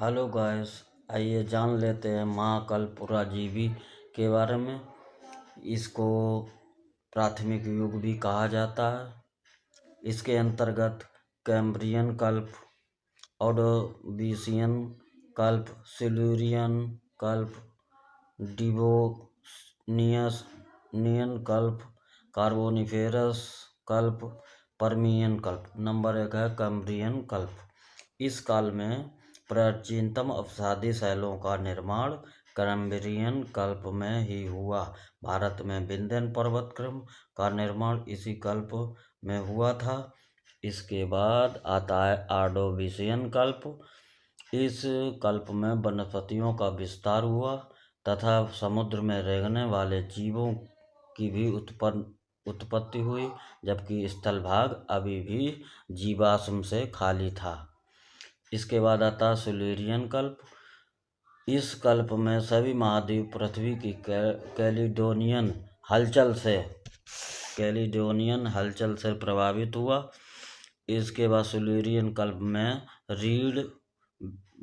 Hello guys, आइए जान लेते हैं महाकल्पपुराजीवी के बारे में। इसको प्राथमिक युग भी कहा जाता है। इसके अंतर्गत कैम्ब्रियन कल्प, ऑर्डोविशियन कल्प, सिल्यूरियन कल्प, डिवोनियन कल्प, कार्बोनिफेरस कल्प, पर्मियन कल्प। नंबर 1 है कैम्ब्रियन कल्प। इस काल में प्राचीनतम अपसादी शैलों का निर्माण कैम्ब्रियन कल्प में ही हुआ। भारत में विंध्य पर्वतक्रम का निर्माण इसी कल्प में हुआ था। इसके बाद आता है ऑर्डोविशियन कल्प। इस कल्प में वनस्पतियों का विस्तार हुआ तथा समुद्र में रहने वाले जीवों की भी उत्पत्ति हुई, जबकि स्थल भाग अभी भी जीवाश्म से खाली था। इसके बाद आता है सिल्यूरियन कल्प। इस कल्प में सभी महाद्वीप पृथ्वी की कैलिडोनियन हलचल से प्रभावित हुआ। इसके बाद सिल्यूरियन कल्प में रीढ़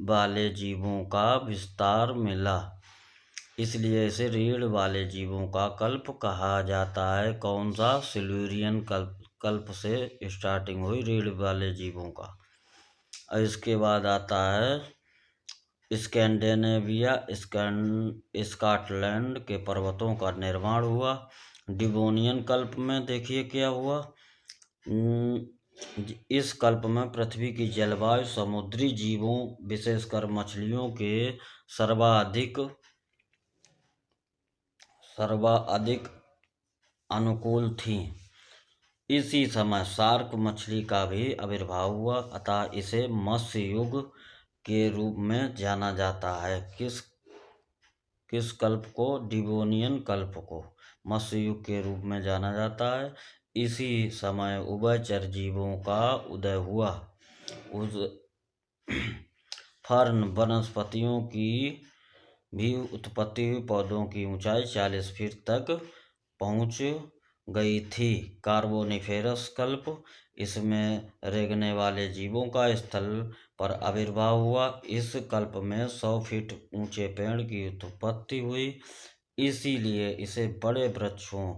वाले जीवों का विस्तार मिला, इसलिए इसे रीढ़ वाले जीवों का कल्प कहा जाता है। कौन सा? सिल्यूरियन कल्प से स्टार्टिंग हुई रीढ़ वाले जीवों का। इसके बाद आता है स्कैंडिनेविया, स्कॉटलैंड के पर्वतों का निर्माण हुआ। डिवोनियन कल्प में देखिए क्या हुआ। इस कल्प में पृथ्वी की जलवायु समुद्री जीवों विशेषकर मछलियों के सर्वाधिक अनुकूल थी। इसी समय शार्क मछली का भी आविर्भाव हुआ, अतः इसे मत्स्य युग के रूप में जाना जाता है। किस कल्प को? डिवोनियन कल्प को मत्स्य युग के रूप में जाना जाता है। इसी समय उभयचर जीवों का उदय हुआ। फर्न वनस्पतियों की भी उत्पत्ति हुई। पौधों की ऊंचाई 40 फीट तक पहुंच गई थी। कार्बोनिफेरस कल्प, इसमें रेंगने वाले जीवों का स्थल पर आविर्भाव हुआ। इस कल्प में 100 फीट ऊंचे पेड़ की उत्पत्ति हुई, इसीलिए इसे बड़े वृक्षों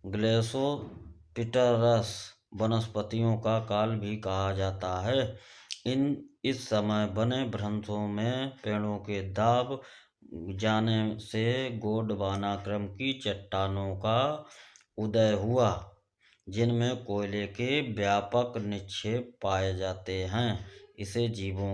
ग्लेसोपिटेरस वनस्पतियों का काल भी कहा जाता है। इस समय बने भ्रंशों में पेड़ों के दाब जाने से गोंडवाना क्रम की चट्टानों का उदय हुआ, जिनमें कोयले के व्यापक निक्षेप पाए जाते हैं। इसे जीवों